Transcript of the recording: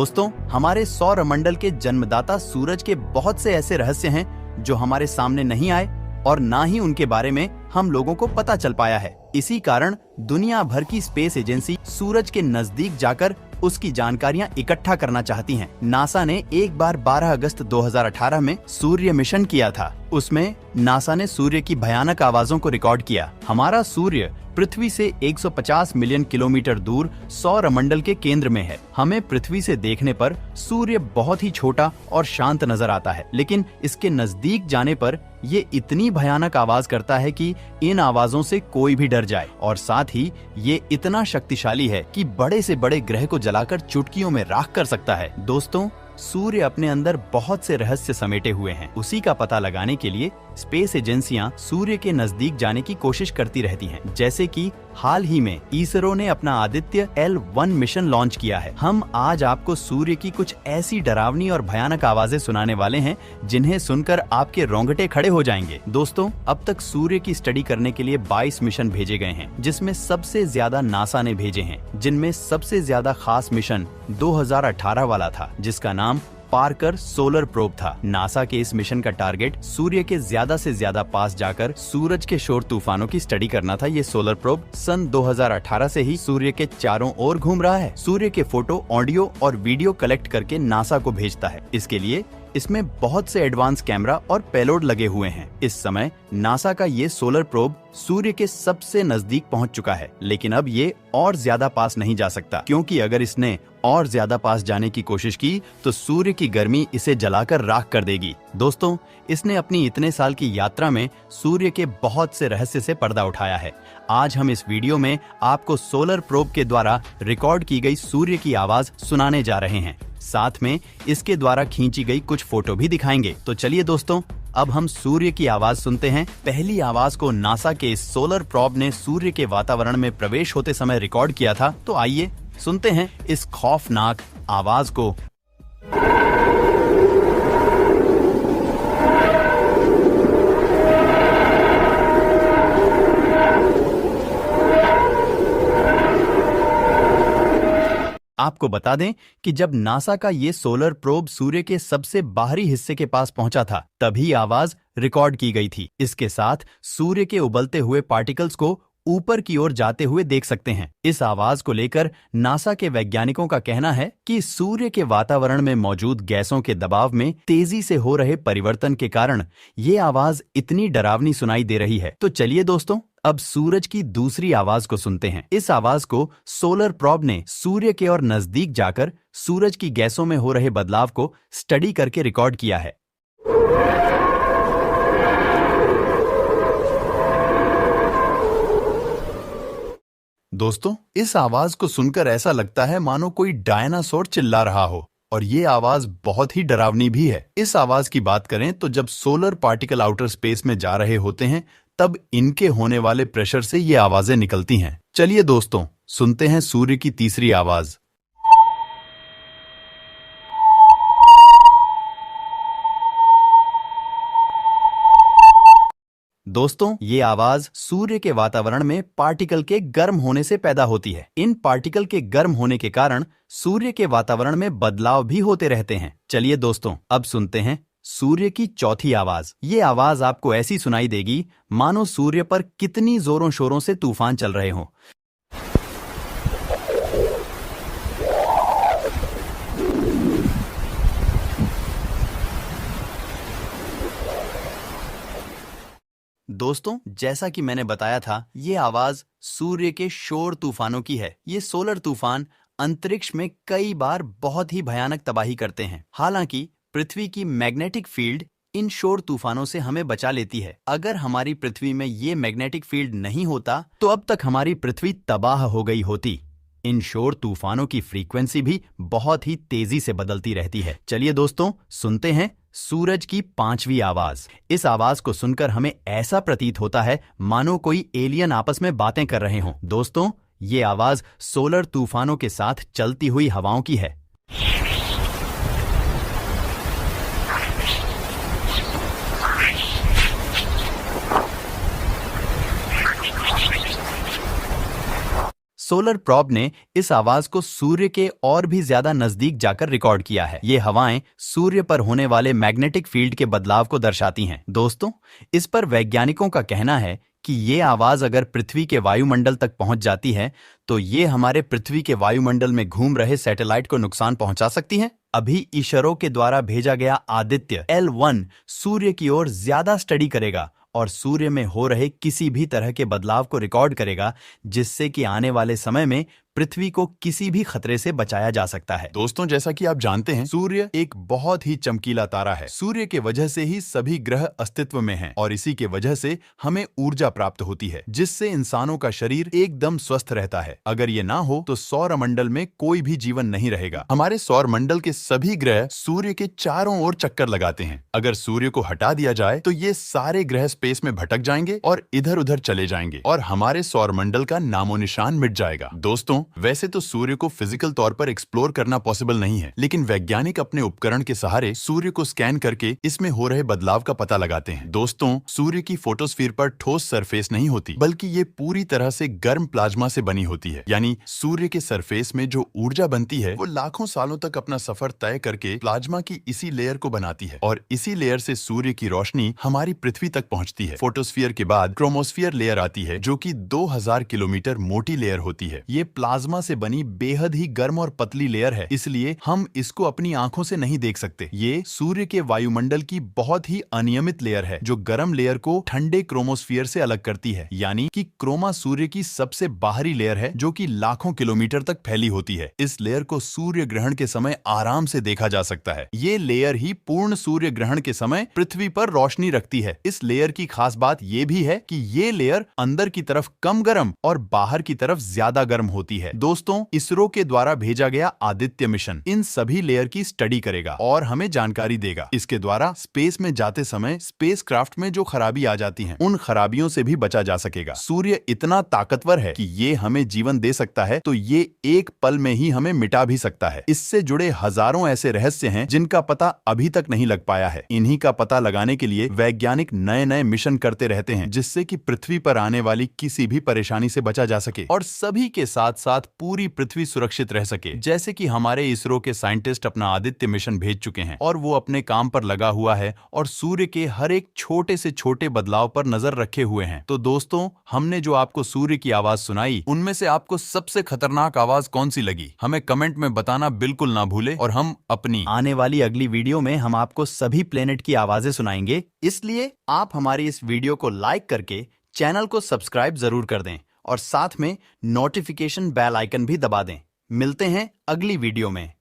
दोस्तों, हमारे सौरमंडल के जन्मदाता सूरज के बहुत से ऐसे रहस्य हैं जो हमारे सामने नहीं आए और ना ही उनके बारे में हम लोगों को पता चल पाया है। इसी कारण दुनिया भर की स्पेस एजेंसी सूरज के नजदीक जाकर उसकी जानकारियां इकट्ठा करना चाहती हैं। नासा ने एक बार 12 अगस्त 2018 में सूर्य मिशन किया था। उसमें नासा ने सूर्य की भयानक आवाजों को रिकॉर्ड किया। हमारा सूर्य पृथ्वी से 150 मिलियन किलोमीटर दूर सौरमंडल के केंद्र में है। हमें पृथ्वी से देखने पर सूर्य बहुत ही छोटा और शांत नजर आता है, लेकिन इसके नजदीक जाने पर ये इतनी भयानक आवाज करता है कि इन आवाजों से कोई भी डर जाए। और साथ ही ये इतना शक्तिशाली है कि बड़े से बड़े ग्रह को जलाकर चुटकियों में राख कर सकता है। दोस्तों, सूर्य अपने अंदर बहुत से रहस्य समेटे हुए हैं। उसी का पता लगाने के लिए स्पेस एजेंसियां सूर्य के नजदीक जाने की कोशिश करती रहती हैं। जैसे कि हाल ही में इसरो ने अपना आदित्य L1 मिशन लॉन्च किया है। हम आज आपको सूर्य की कुछ ऐसी डरावनी और भयानक आवाजें सुनाने वाले हैं जिन्हें सुनकर आपके रोंगटे खड़े हो जाएंगे। दोस्तों, अब तक सूर्य की स्टडी करने के लिए 22 मिशन भेजे गए हैं, जिसमें सबसे ज्यादा नासा ने भेजे हैं। जिनमें सबसे ज्यादा खास मिशन 2018 वाला था, जिसका नाम पार्कर सोलर प्रोब था। नासा के इस मिशन का टारगेट सूर्य के ज्यादा से ज्यादा पास जाकर सूरज के शोर तूफानों की स्टडी करना था। ये सोलर प्रोब सन 2018 से ही सूर्य के चारों ओर घूम रहा है। सूर्य के फोटो, ऑडियो और वीडियो कलेक्ट करके नासा को भेजता है। इसके लिए इसमें बहुत से एडवांस कैमरा और पेलोड लगे हुए हैं। इस समय नासा का ये सोलर प्रोब सूर्य के सबसे नजदीक पहुंच चुका है, लेकिन अब ये और ज्यादा पास नहीं जा सकता, क्योंकि अगर इसने और ज्यादा पास जाने की कोशिश की तो सूर्य की गर्मी इसे जलाकर राख कर देगी। दोस्तों, इसने अपनी इतने साल की यात्रा में सूर्य के बहुत से रहस्य से पर्दा उठाया है। आज हम इस वीडियो में आपको सोलर प्रोब के द्वारा रिकॉर्ड की गई सूर्य की आवाज सुनाने जा रहे हैं। साथ में इसके द्वारा खींची गई कुछ फोटो भी दिखाएंगे। तो चलिए दोस्तों, अब हम सूर्य की आवाज सुनते हैं। पहली आवाज को नासा के सोलर प्रोब ने सूर्य के वातावरण में प्रवेश होते समय रिकॉर्ड किया था। तो आइए सुनते हैं इस खौफनाक आवाज को। आपको बता दें कि जब नासा का ये सोलर प्रोब सूर्य के सबसे बाहरी हिस्से के पास पहुंचा था, तभी आवाज रिकॉर्ड की गई थी। इसके साथ सूर्य के उबलते हुए पार्टिकल्स को ऊपर की ओर जाते हुए देख सकते हैं। इस आवाज को लेकर नासा के वैज्ञानिकों का कहना है कि सूर्य के वातावरण में मौजूद गैसों के दबाव में तेजी से हो रहे परिवर्तन के कारण ये आवाज इतनी डरावनी सुनाई दे रही है। तो चलिए दोस्तों, अब सूरज की दूसरी आवाज को सुनते हैं। इस आवाज को सोलर प्रोब ने सूर्य के और नजदीक जाकर सूरज की गैसों में हो रहे बदलाव को स्टडी करके रिकॉर्ड किया है। दोस्तों, इस आवाज को सुनकर ऐसा लगता है मानो कोई डायनासोर चिल्ला रहा हो, और ये आवाज बहुत ही डरावनी भी है। इस आवाज की बात करें तो जब सोलर पार्टिकल आउटर स्पेस में जा रहे होते हैं, तब इनके होने वाले प्रेशर से ये आवाजें निकलती हैं। चलिए दोस्तों, सुनते हैं सूर्य की तीसरी आवाज। दोस्तों, ये आवाज सूर्य के वातावरण में पार्टिकल के गर्म होने से पैदा होती है। इन पार्टिकल के गर्म होने के कारण सूर्य के वातावरण में बदलाव भी होते रहते हैं। चलिए दोस्तों, अब सुनते हैं सूर्य की चौथी आवाज। ये आवाज आपको ऐसी सुनाई देगी मानो सूर्य पर कितनी जोरों शोरों से तूफान चल रहे हों। दोस्तों, जैसा कि मैंने बताया था, ये आवाज सूर्य के शोर तूफानों की है। ये सोलर तूफान अंतरिक्ष में कई बार बहुत ही भयानक तबाही करते हैं। हालांकि पृथ्वी की मैग्नेटिक फील्ड इन शोर तूफानों से हमें बचा लेती है। अगर हमारी पृथ्वी में ये मैग्नेटिक फील्ड नहीं होता तो अब तक हमारी पृथ्वी तबाह हो गई होती। इन शोर तूफानों की फ्रीक्वेंसी भी बहुत ही तेजी से बदलती रहती है। चलिए दोस्तों, सुनते हैं सूरज की पांचवी आवाज। इस आवाज को सुनकर हमें ऐसा प्रतीत होता है मानो कोई एलियन आपस में बातें कर रहे हों। दोस्तों, ये आवाज सोलर तूफानों के साथ चलती हुई हवाओं की है। सोलर प्रोब ने इस आवाज को सूर्य के और भी ज्यादा नजदीक जाकर रिकॉर्ड किया है। ये हवाएं सूर्य पर होने वाले मैग्नेटिक फील्ड के बदलाव को दर्शाती हैं। दोस्तों, इस पर वैज्ञानिकों का कहना है कि ये आवाज अगर पृथ्वी के वायुमंडल तक पहुंच जाती है तो ये हमारे पृथ्वी के वायुमंडल में घूम रहे सैटेलाइट को नुकसान पहुंचा सकती है। अभी इसरो के द्वारा भेजा गया आदित्य L1 सूर्य की ओर ज्यादा स्टडी करेगा और सूर्य में हो रहे किसी भी तरह के बदलाव को रिकॉर्ड करेगा, जिससे कि आने वाले समय में पृथ्वी को किसी भी खतरे से बचाया जा सकता है। दोस्तों, जैसा कि आप जानते हैं, सूर्य एक बहुत ही चमकीला तारा है। सूर्य के वजह से ही सभी ग्रह अस्तित्व में हैं और इसी के वजह से हमें ऊर्जा प्राप्त होती है, जिससे इंसानों का शरीर एकदम स्वस्थ रहता है। अगर ये ना हो तो सौर मंडल में कोई भी जीवन नहीं रहेगा। हमारे सौर मंडल के सभी ग्रह सूर्य के चारों ओर चक्कर लगाते हैं। अगर सूर्य को हटा दिया जाए तो ये सारे ग्रह स्पेस में भटक जाएंगे और इधर उधर चले जाएंगे और हमारे सौर मंडल का नामो निशान मिट जाएगा। दोस्तों, वैसे तो सूर्य को फिजिकल तौर पर एक्सप्लोर करना पॉसिबल नहीं है, लेकिन वैज्ञानिक अपने उपकरण के सहारे सूर्य को स्कैन करके इसमें हो रहे बदलाव का पता लगाते हैं। दोस्तों, सूर्य की फोटोस्फीयर पर ठोस सरफेस नहीं होती, बल्कि ये पूरी तरह से गर्म प्लाज्मा से बनी होती है। यानी सूर्य के सरफेस में जो ऊर्जा बनती है वो लाखों सालों तक अपना सफर तय करके प्लाज्मा की इसी लेयर को बनाती है और इसी लेयर से सूर्य की रोशनी हमारी पृथ्वी तक पहुंचती है। फोटोस्फीयर के बाद क्रोमोस्फीयर लेयर आती है, जो कि 2000 किलोमीटर मोटी लेयर होती है। ये प्लाज्मा से बनी बेहद ही गर्म और पतली लेयर है, इसलिए हम इसको अपनी आंखों से नहीं देख सकते। ये सूर्य के वायुमंडल की बहुत ही अनियमित लेयर है, जो गर्म लेयर को ठंडे क्रोमोस्फीयर से अलग करती है। यानी कि क्रोमा सूर्य की सबसे बाहरी लेयर है, जो कि लाखों किलोमीटर तक फैली होती है। इस लेयर को सूर्य ग्रहण के समय आराम से देखा जा सकता है। ये लेयर ही पूर्ण सूर्य ग्रहण के समय पृथ्वी पर रोशनी रखती है। इस लेयर की खास बात यह भी है कि ये लेयर अंदर की तरफ कम गर्म और बाहर की तरफ ज्यादा गर्म होती है। दोस्तों, इसरो के द्वारा भेजा गया आदित्य मिशन इन सभी लेयर की स्टडी करेगा और हमें जानकारी देगा। इसके द्वारा स्पेस में जाते समय स्पेसक्राफ्ट में जो खराबी आ जाती हैं, उन खराबियों से भी बचा जा सकेगा। सूर्य इतना ताकतवर है कि ये हमें जीवन दे सकता है, तो ये एक पल में ही हमें मिटा भी सकता है। इससे जुड़े हजारों ऐसे रहस्य हैं जिनका पता अभी तक नहीं लग पाया है। इन्हीं का पता लगाने के लिए वैज्ञानिक नए नए मिशन करते रहते हैं, जिससे कि पृथ्वी पर आने वाली किसी भी परेशानी से बचा जा सके और सभी के साथ साथ पूरी पृथ्वी सुरक्षित रह सके। जैसे कि हमारे इसरो के साइंटिस्ट अपना आदित्य मिशन भेज चुके हैं और वो अपने काम पर लगा हुआ है और सूर्य के हर एक छोटे से छोटे बदलाव पर नजर रखे हुए हैं। तो दोस्तों, हमने जो आपको सूर्य की आवाज सुनाई, उनमें से आपको सबसे खतरनाक आवाज कौन सी लगी? हमें कमेंट में बताना बिल्कुल ना भूले और हम अपनी आने वाली अगली वीडियो में हम आपको सभी प्लेनेट की आवाजें सुनाएंगे। इसलिए आप हमारी इस वीडियो को लाइक करके चैनल को सब्सक्राइब जरूर कर दें और साथ में नोटिफिकेशन बेल आइकन भी दबा दें। मिलते हैं अगली वीडियो में।